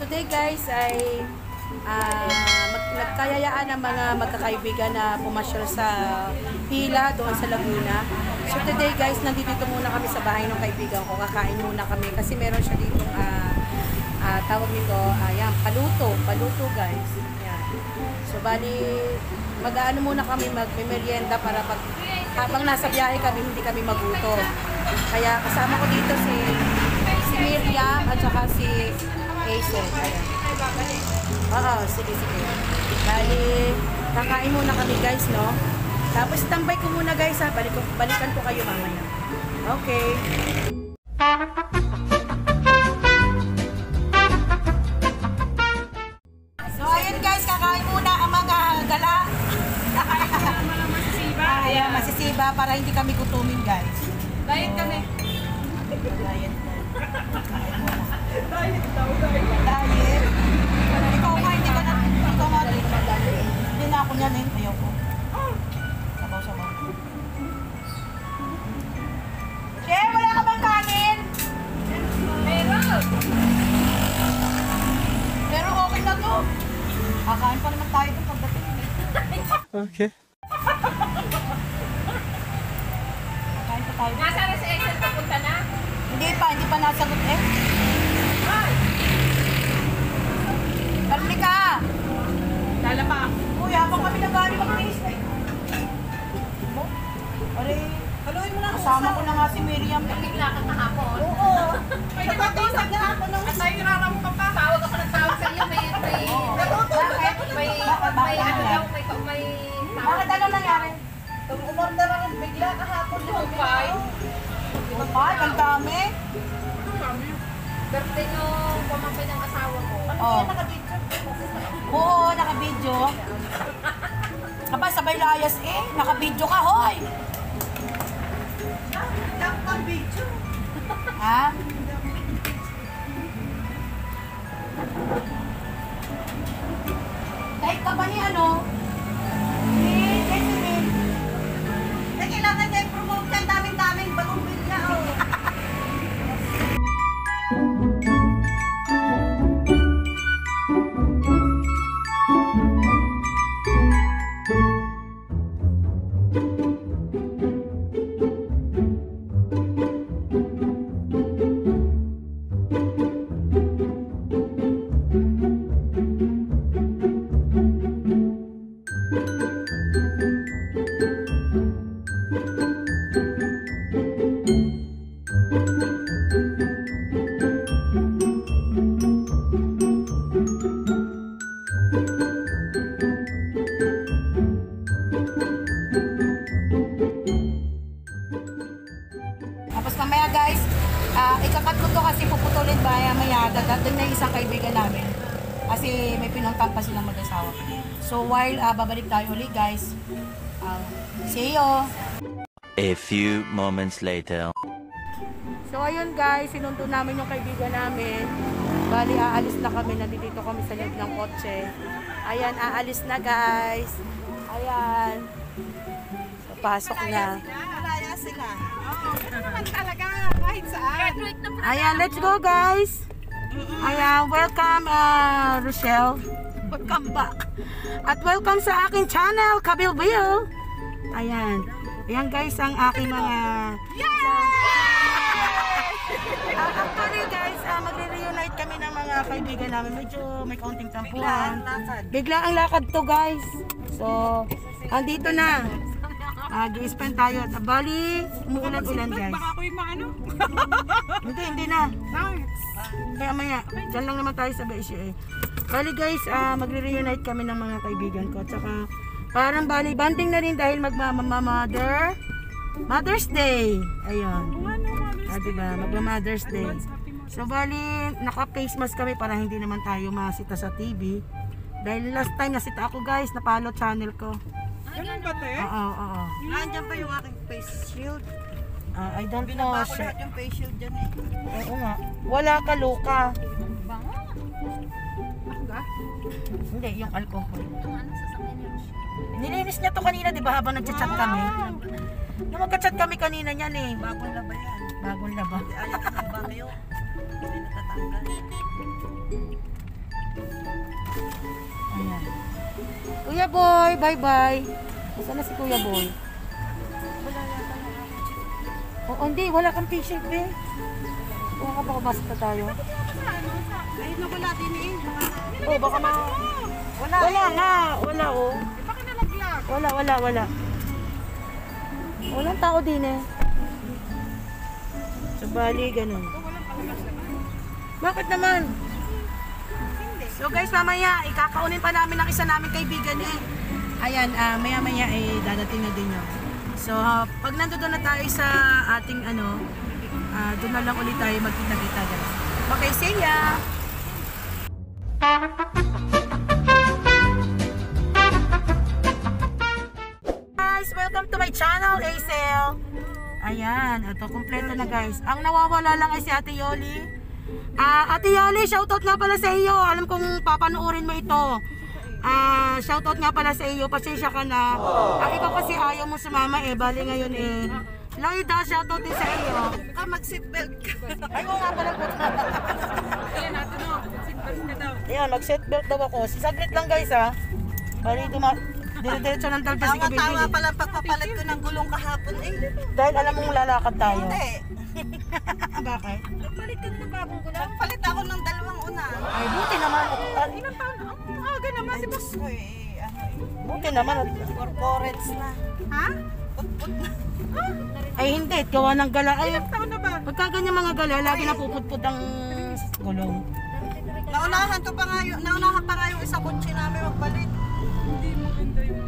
Today guys ay nagkayayaan ng mga magkakaibigan na pumasyal sa Hila doon sa Laguna. So today guys, nandito muna kami sa bahay ng kaibigan ko. Kakain muna kami kasi meron siya dito tawag nito, ayan, paluto guys. Ayan. So bali, mag-ano muna kami, mag-merienda para habang nasa biyahe kami, hindi kami magutom. Kaya kasama ko dito si Miriam at saka si Hazel. Ayan. Oo, sige. Bali, kakain muna kami guys, no? Tapos tambay ko muna guys, ha? Balikan ko kayo mamaya. Okay. So, ayun guys, kakain muna ang mga gala. Ayan, masisiba para hindi kami gutumin guys. Diet kami. Diet. Diet daw, diet. Diet. Ikaw nga, hindi na ako niyan eh. Ayaw ko. Sabaw. Che, wala ka bang kanin? Meron. Pero okay na to. Kakain pa naman tayo dun pagdating. Okay. Kakain pa tayo. Nasa na si Excel papunta na? Hindi pa nasagot eh. Karni ka! Lala pa ako. Uy, habang kami nag-aari mag-taste eh. Aray, haluin mo na. Kasama ko na nga si Miriam. Bigla ka kahapon. Oo. May nagtatisag na ako nung asay raram ka pa. Tawag ako ng tawag sa iyo. May Bakit ano nangyari? umorder ako bigla kahapon. Lupay. Lupay, ang dami. Birthday nung pamangkin ng asawa ko. Oo. Oo, naka-video. Kapag sabay layas eh, naka-video ka, hoy! Naka-video. Ha? Kahit ka ba ni ano? Kailangan niya i-promote yan. Daming bagong bigla. Tapos mamaya guys, ikakat ko to kasi puputulin ba maya dadating na isang kaibigan namin. Kasi may pinuntan pa silang mag-asawa. So while babalik tayo ulit guys, see you! A few moments later. So ayun guys, sinundo namin yung kaibigan namin. Bali aalis na kami, nandito kami sa loob ng kotse. Ayan, aalis na guys. Ayan. So pasok na. Malaya sila. Naman talaga. Kahit saan. Ayan, let's go guys. Ayan, welcome Rochelle. Welcome back. At welcome sa aking channel, Kabilbil. Ayan. Ayan guys, ang aking mga... Actually guys, magre-reunite kami ng mga kaibigan namin. Medyo may kaunting tampuhan. Bigla ang lakad to guys. So, andito na. Gi-spend tayo. Bali, umuulan-ulan guys. Baka ako yung maano. Hindi na. Kaya maya, dyan lang naman tayo sa Baisyo eh. Bali guys, magre-reunite kami ng mga kaibigan ko. At saka, parang bali, banding na rin dahil Mother's Day. Ayun. Diba? Magma-Mother's Day. So bali, naka-face mask kami para hindi naman tayo masita sa TV. Dahil last time nasita ako guys, napalo channel ko. Ganun ba te? Oo. Nandiyan pa yung aking face shield. I don't know. Binabago lahat yung face shield dyan eh. Oo nga. Wala ka, Luka. Bango. Hindi, yung alcohol. Nilinis niya to kanina, di ba? Habang nagchat-chat kami. Nung magka-chat kami kanina niyan eh. Bagong laba yan. Bagong laba. Ayaw ko ng bakyo. Hindi natatanggal. Boy, bye-bye. Saan na si Kuya Boy? Oo, hindi. Wala kang t-shirt, be. Kung ka ba kumasok na tayo? Ayun na wala din eh. Oh, baka ma... Wala. Wala nga. Wala, oh. Baka nalaglag. Wala. Walang tao din eh. So, bali, ganun. Bakit naman? So guys, mamaya, ikakaunin pa namin ang isa namin kaibigan eh. Ayan, maya-maya eh, dadating na din yun. So, pag nandoon na tayo sa ating doon na lang ulit tayo magkita-kita guys. Okay, see ya! Guys, welcome to my channel, Aisel. Ayan, ito, kompleto na guys. Ang nawawala lang ay si Ate Yoli. Ate Yoli, shoutout nga pala sa iyo. Alam kong papanoorin mo ito. Shoutout nga pala sa iyo. Pasensya ka na. Ikaw kasi ayaw mo sumama eh. Bali ngayon eh. Lloyda, shoutout din sa iyo. Mag-seatbelt ka. Ay, oo nga pala po. Ayan, mag-seatbelt daw ako. Saglit lang guys ha. Bali, dire-diretso ng talpa si Kabili. Tawa pala pagpapalit ko ng gulong kahapon eh. Dahil alam mong lalakad tayo. Hindi. Bakit? Palit ka ng bagong gulong? Palit ako ng dalawang una. Ay, buti naman. Ilang taon? Ang aga naman si boss ko eh. Buti naman. Corporates na. Ha? Put-put na. Ay hindi, gawa ng gala. Ay, Ilang taon na ba? pagka ganyan mga gala, lagi napuputput ang gulong. Naunahan pa nga yung isa kotse namin magpalit. Hindi maganda yung...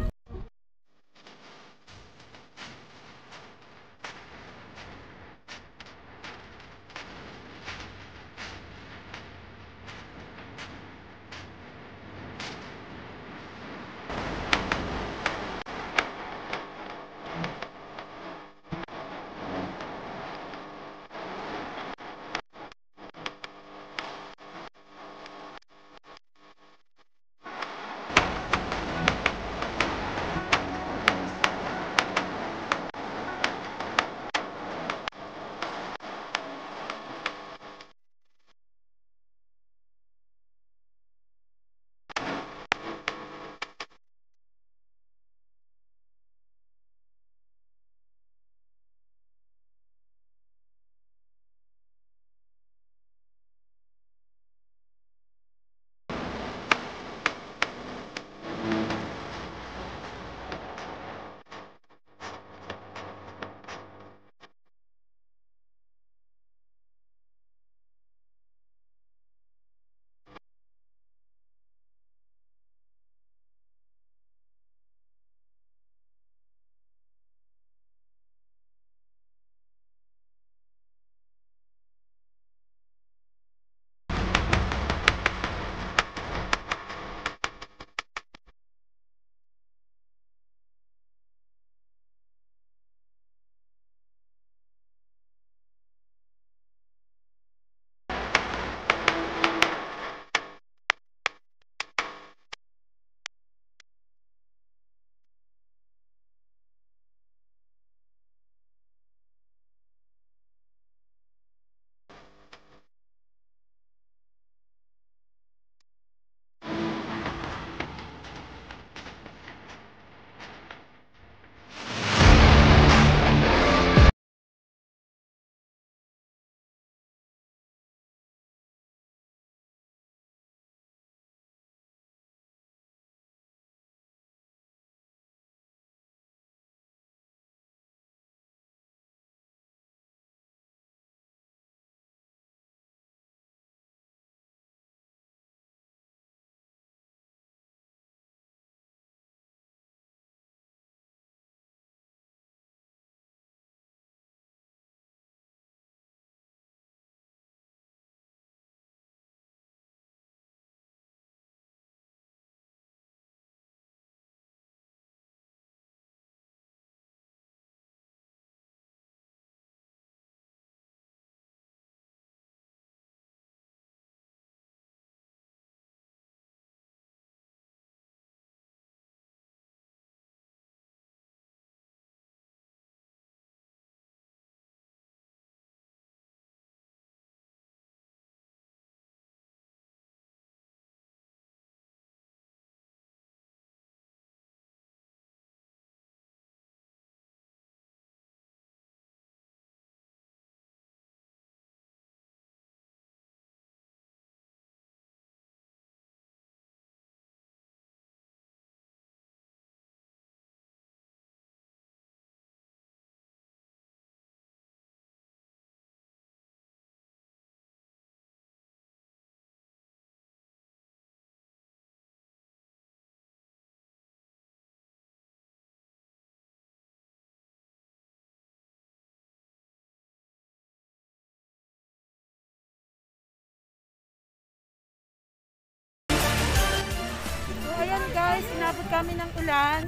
inabot kami ng ulan.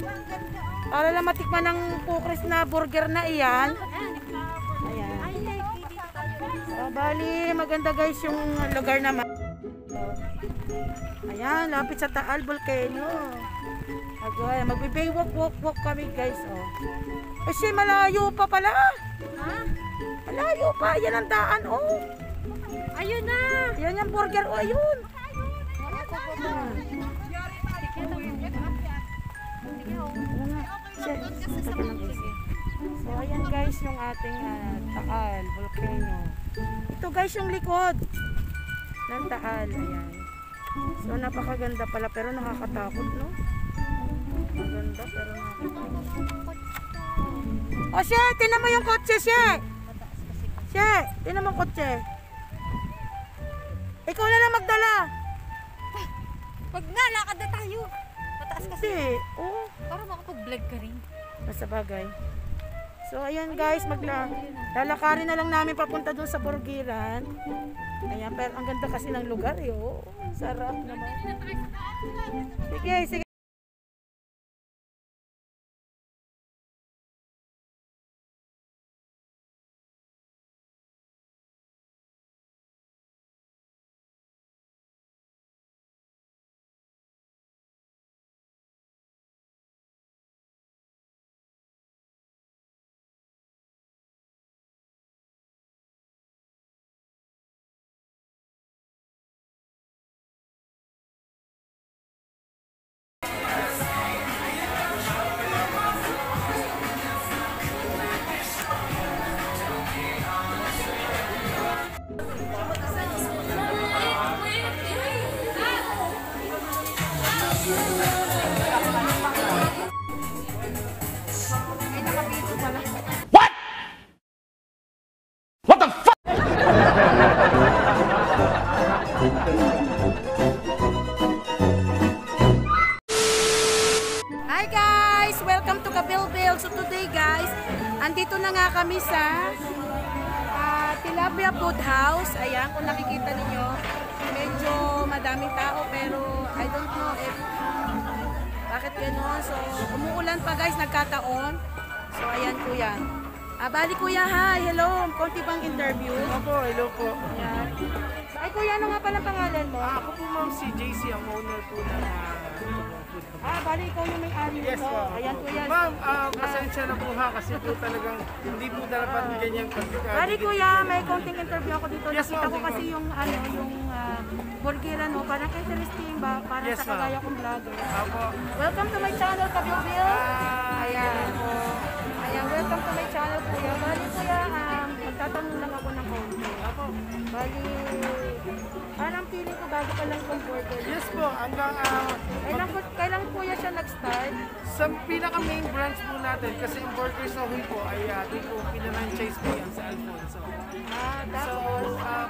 Para lang matikman ng Pukris na burger na iyan. Ayan. Bali, maganda guys yung lugar naman. Ayan, lapit sa Taal Volcano. Agay, magbe-walk kami guys. Oh. Kasi malayo pa pala. Ha? Malayo pa, yan ang daan. Oh. Ayun na! Yan yung burger. Oh, ayun. So, ayan guys yung ating Taal Volcano. Ito guys yung likod ng Taal. Ayan. So, napakaganda pala pero nakakatakot, no? Maganda pero nakakatakot. O, She! Tinan mo yung kotse, She! She! Tinan mo yung kotse. Ikaw na lang magdala. Wag na, lakad na tayo. Mataas kasi. Kasi, oh. Para makapag-vlog ka rin. Nasa bagay. So, ayan guys, lalakarin na lang namin papunta doon sa Burgiran. Ayan, pero ang ganda kasi ng lugar, yo. Sarap naman. Sige, sige. Hi guys! Welcome to Kabilbil. So today guys, andito na nga kami sa Tilapia Food House. Ayan, kung nakikita ninyo, medyo madaming tao pero I don't know if bakit gano'n. So umuulan pa guys, nagkataon. So ayan kuya. Bali kuya, hi! Hello! Konti bang interview? Opo, hello po. Ayan. Ay kuya, ano nga pala pangalan mo? Ako po ma'am si JC, ang owner po ng food. Bali ikaw yung may-ari Yes nito. ma'am. Ayan kuya. Ma'am, pasensya na po ha kasi po talagang hindi po dapat ganyan pagkakabigay. Bali kuya, may konting interview ako dito. Yes, Nakita ma'am. ko kasi yung burgeran mo. Parang interesting ba? Para Yes, sa ma'am. kagaya kong vlogger. Opo. Welcome to my channel, Kabilbil. Ayan. po. Ayan, welcome to my channel kuya. Bali kuya, magtatanong lang ako ng konti. Opo. Bali, parang feeling ko bago pa lang itong burger. Yes po, hanggang Kailan kuya siya nag-start? sa pinaka-main branch po natin kasi yung Burger sa Huy po ay ating po pinamfranchise po yan sa Alfonso. So, Tapos,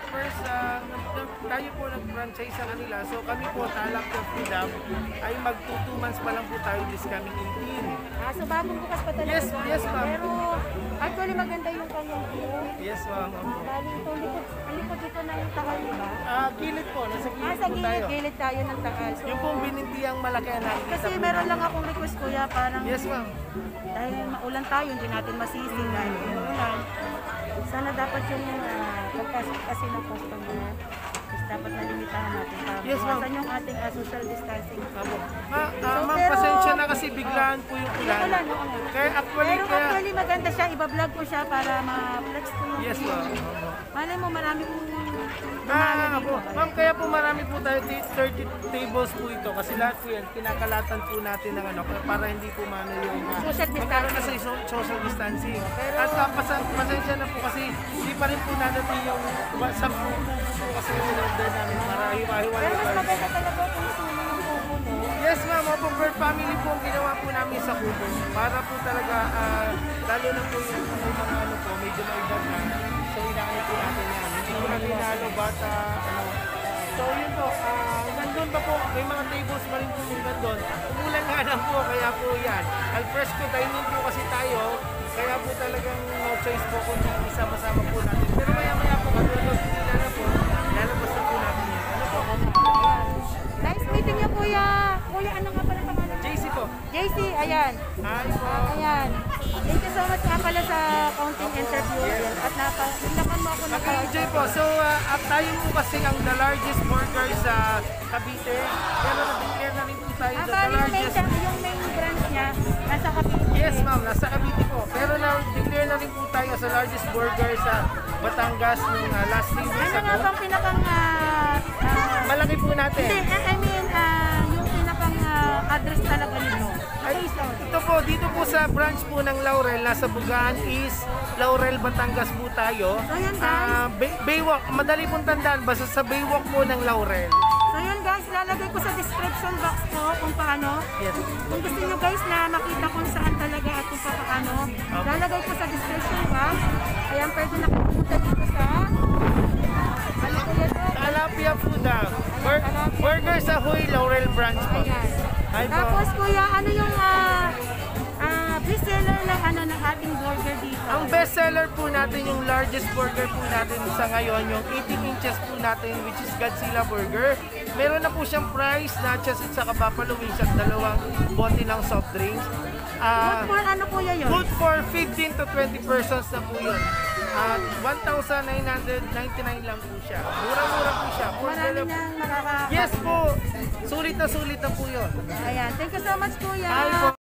first, tayo po nag-franchise sa kanila. So, kami po, Talak of Freedom, ay mag-2 months pa lang po tayo this coming 18. so bagong bukas pa talaga. Yes, yes, ma'am. Pero, actually maganda yung kanyang view. Yes, ma'am. Bali, ito, ang likod dito ng Takal, di ba? Gilid po, nasa gilid Sa po tayo. gilid tayo ng Takal. So, Yung pong binintiyang malaki na nakikita kasi po. meron lang akong request kuya, parang Yes, ma'am. dahil maulan tayo, hindi natin masisi dahil maulan. Sana dapat yung pagpasok kasi ng customer, is dapat nalimitahan natin para Yes, ma'am. iwasan yung ating social distancing. Apo. So, Ma'am, pero- pasensya na kasi biglaan po yung Yung ulan. ulan, oo nga. Kaya Pero actually maganda siya, iba-vlog ko siya para ma-flex ko yung Yes, video. ma'am. Malay mo, marami kong Apo. Ma'am, kaya po marami po tayo 30 tables po ito kasi lahat po yan, kinakalatan po natin ng ano, para hindi po mano yung Social magkaroon na distancing. sa social distancing. Pero- At pasensya na po kasi hindi pa rin po nadating yung 10 po kasi yung order namin para hiwa-hiwalay Pero mas tayo. maganda talaga kung sulo yung kubo, no? Yes ma'am, opo, per family po ang ginawa po namin sa kubo. Para po talaga, lalo na po yung mga ano po, medyo maibag na. So inaano po natin yan. Hindi po natin inaano bata, ano. So yun po, nandun pa po, may mga tables pa rin po yung nandun. Umulan nga lang po, kaya po yan. Al fresco dining po kasi tayo, kaya po talagang no choice po kung isama-sama po natin. Pero maya-maya po, katulad ng sila na po, lalabas na po natin yan. Ano po? Ayan. Nice meeting niyo, kuya. Kuya, ano nga pala pangalan? JC po. pala sa counting interview at napakan mo ako ng Nag-enjoy po. So, at tayo po kasi ang the largest burger sa Cavite. Pero nag-declare na rin po tayo the largest. Yung main branch niya, nasa Cavite. Yes, ma'am. Nasa Cavite po. Pero na-declare na rin po tayo sa largest burger sa Batangas nung last 3 weeks Ano nga ago. bang pinakang, Malaki po natin. hindi, I mean, yung pinakang address talaga nito? Ito po, dito po sa branch po ng Laurel, nasa Bugaan East, Laurel, Batangas po tayo. So, yan, guys. Baywalk, madali pong tandaan, basta sa Baywalk po ng Laurel. So yun guys, lalagay ko sa description box ko kung paano. Yes. Kung gusto nyo guys na makita kung saan talaga at kung paano, lalagay ko sa description box. Ayan, pwede na kayo pumunta dito sa ano ko ito? Talapia Food, Burger sa Huy, Laurel branch po. Ayan. Hi po. Tapos kuya, ano yung bestseller ng ano ng ating burger dito? Ang best seller po natin, yung largest burger po natin sa ngayon, yung 18 inches po natin, which is Godzilla Burger. Meron na po siyang fries, nachos at saka buffalo wings at 2 bote ng soft drinks. Good for ano kuya yun? Good for 15 to 20 persons na po yun. At 1,999 lang po siya. Mura-mura po siya. Marami nang makaka... Yes po! Sulit na po yun. Ayan, thank you so much kuya. Hi po.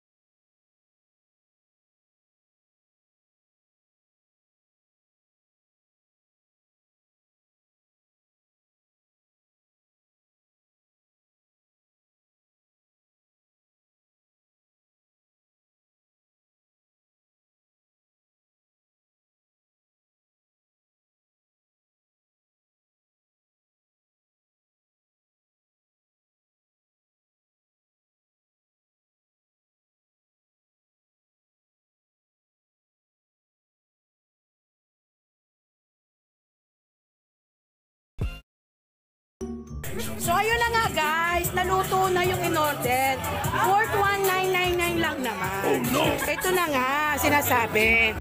So ayun na nga guys, naluto na yung in-order. Worth 1,999 lang naman. Oh no! Ito na nga, sinasabi.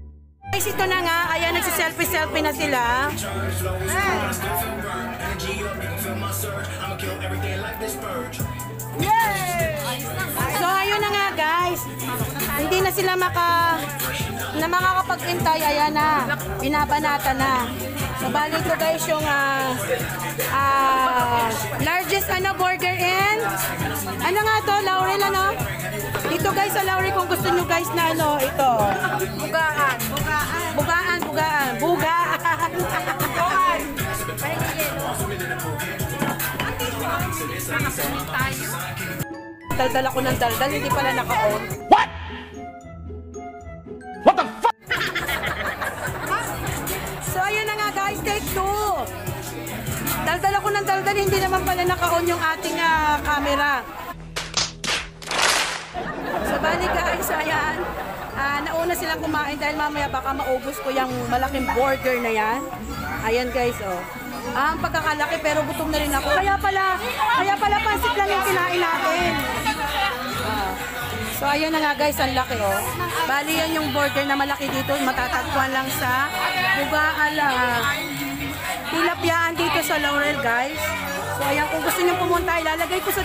Guys, ito na nga, ayan, nagsiselfie-selfie na sila. Yay! So ayun na nga guys, hindi na sila makakapag-intay, ayan na, binabanata na. So balik ko guys yung largest burger in ano nga to, Laurel ano? Dito guys sa Laurel kung gusto nyo guys na ito. Bugaan. Daldal ako ng daldal, hindi pala naka-on. What? What the fuck? So ayun na nga guys, take 2. Daldal ako ng daldal, hindi naman pala naka-on yung ating camera. So bali guys, ayan. Nauna silang kumain dahil mamaya baka maubos ko yung malaking burger na yan. Ayan guys, oh. Ang pagkakalaki pero gutom na rin ako. Kaya pala pansit lang yung kinain natin. So ayun na nga guys, ang laki oh. Bali yan yung burger na malaki dito, matatagpuan lang sa Bugaan Tilapyaan dito sa Laurel guys. So ayan, kung gusto niyo pumunta, ilalagay ko sa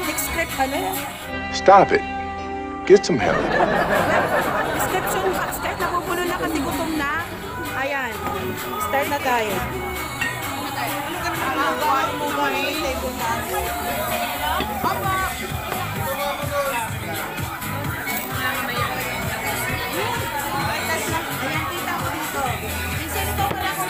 description. Stop it. Get some help. Description box, kahit napupuno na kasi gutom na. Ayan, start na tayo. Ayan, kita ko dito. Minsan ito pala ko.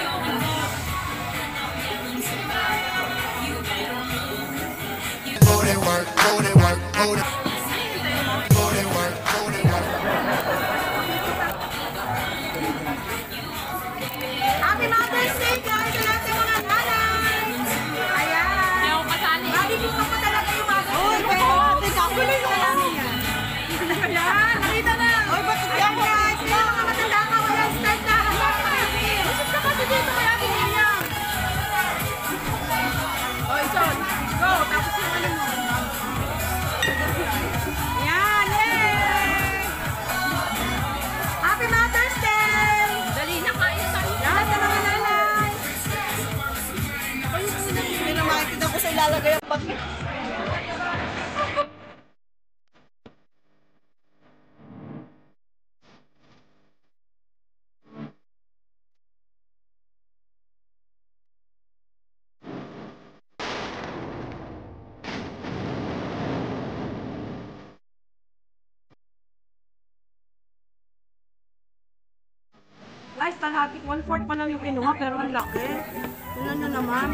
Happy Mother's Day guys sa lahat ng mga nanay! Ayan! Bali ko ka pa talaga yung Mother's Day. Uy, pero kakuloy na lang yan. Ayan, nakita na! Uy, ba't yan guys? Kaya mga matanda ka, wala start na. Masip ka kasi dito kaya ganyan. Uy, Son, go! Tapos yung ano mo. Ayan, yay! Happy Mother's Day! Dali na kayo tayo. Lahat ng mga nanay. Hindi na makikita ko sa ilalagay ang pag... kalahati, 1/4 pa lang yung kinuha, pero ang laki. Tingnan nyo naman.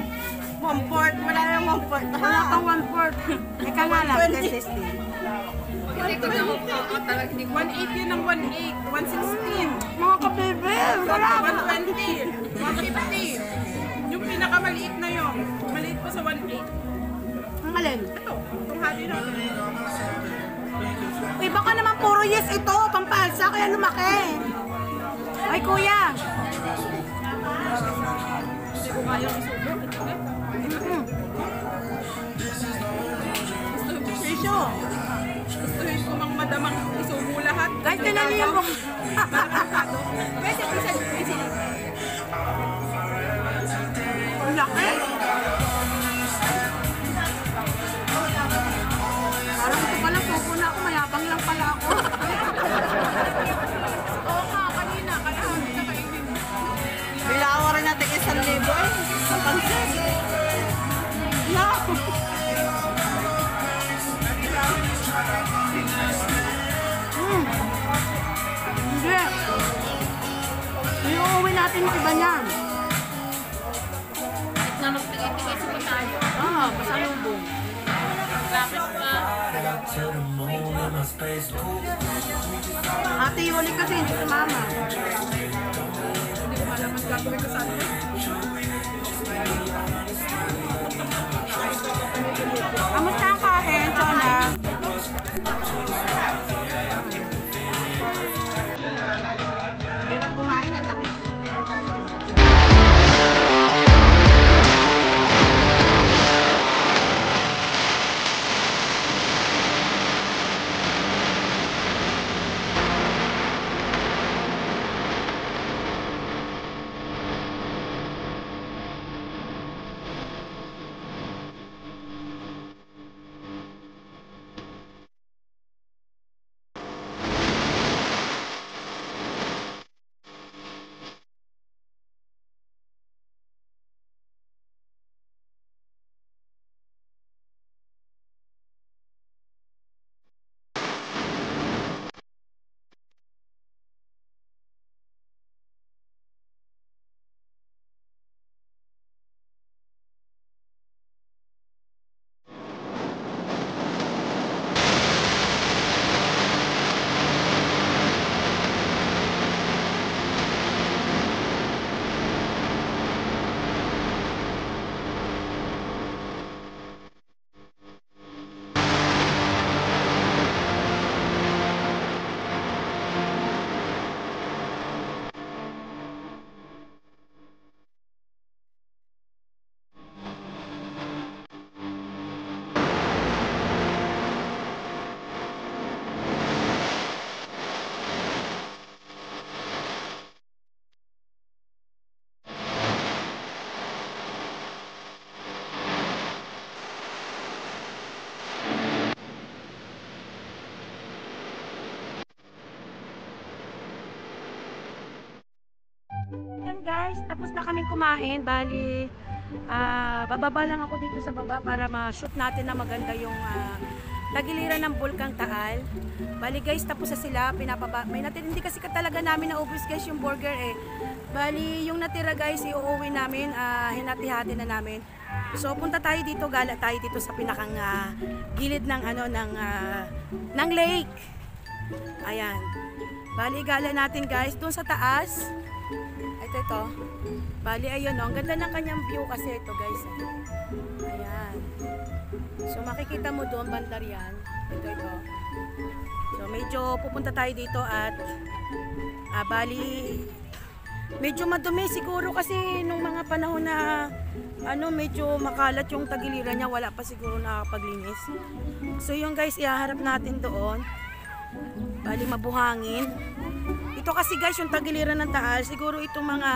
1/4. Wala na yung 1/4. Wala pang 1/4. Ika nga lang, 120. this is the- Hindi ko na ako talaga. 1.8 yun ang 1.8. 1.16. Mga kabebe, wala pa. 120. 150. Yung pinakamaliit na yun. Maliit pa sa 1.8. Ang alin? Ito. Itong hati natin. Iba ka naman puro yes ito, pampalsa, kaya lumaki. Ay kuya. Hindi ko kaya isubo. Presyo. Gustuhin ko mang madamang isubo lahat. Guys, tinan niyo yung mukha. Pwede, pwede. Ang laki. Parang ito pala, suko na ako, mayabang lang pala ako. Oo nga, kanina. Kaya hindi na kainin. Bilawa rin natin 1,000 eh. Sa pansin. Yeah. Hindi. Iuuwi natin yung iba niyan. Na magtigay-tigay sa tayo. Pasalubong. Lapit pa. Ate Yoli kasi hindi sumama. Hindi ko malaman gagawin ko sa atin. Kamusta ang kain, Chona? Yan guys, tapos na kaming kumain. Bali, bababa lang ako dito sa baba para ma-shoot natin na maganda yung tagiliran ng Bulkang Taal. Bali guys, tapos na sila. May natira, hindi kasi talaga namin naubos guys yung burger eh. Bali, yung natira guys, iuuwi namin. Hinati-hati na namin. So, punta tayo dito, gala tayo dito sa pinakang gilid ng ng lake. Ayan. Bali, gala natin guys, doon sa taas. Ito. Bali, ayun o. Ang ganda ng kanyang view kasi ito guys. Ayan. So, makikita mo doon, bandar yan. Ito. So, medyo pupunta tayo dito at bali, medyo madumi siguro kasi nung mga panahon na medyo makalat yung tagiliran niya, wala pa siguro nakapaglinis. So, yung guys, ihaharap natin doon. Bali, mabuhangin. Ito kasi guys, yung tagiliran ng Taal, siguro itong mga,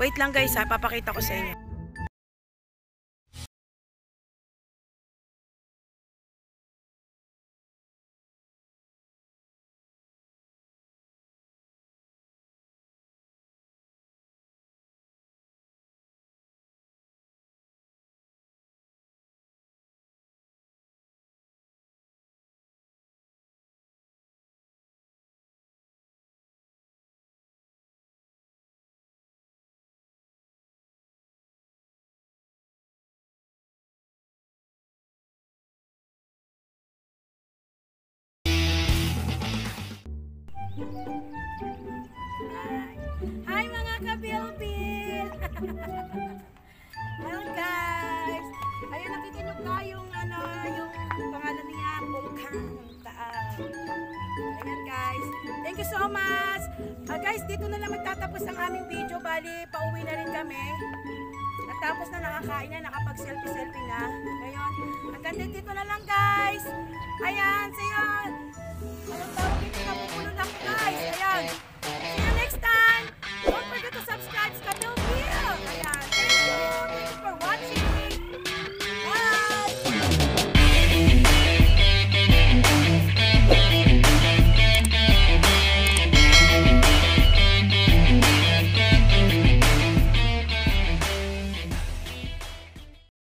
wait lang guys papakita ko sa inyo. Hi mga ka-Bilbil! Well guys, ayun nakita nyo ba yung pangalan niya, Volcan Taal. Ayan guys, thank you so much. Guys, dito na lang magtatapos ang aming video. Bali, pauwi na rin kami. Natapos na, nakakain na, nakapag-selfie-selfie na. Ngayon, hanggang dito na lang guys. Ayan, see you. Ano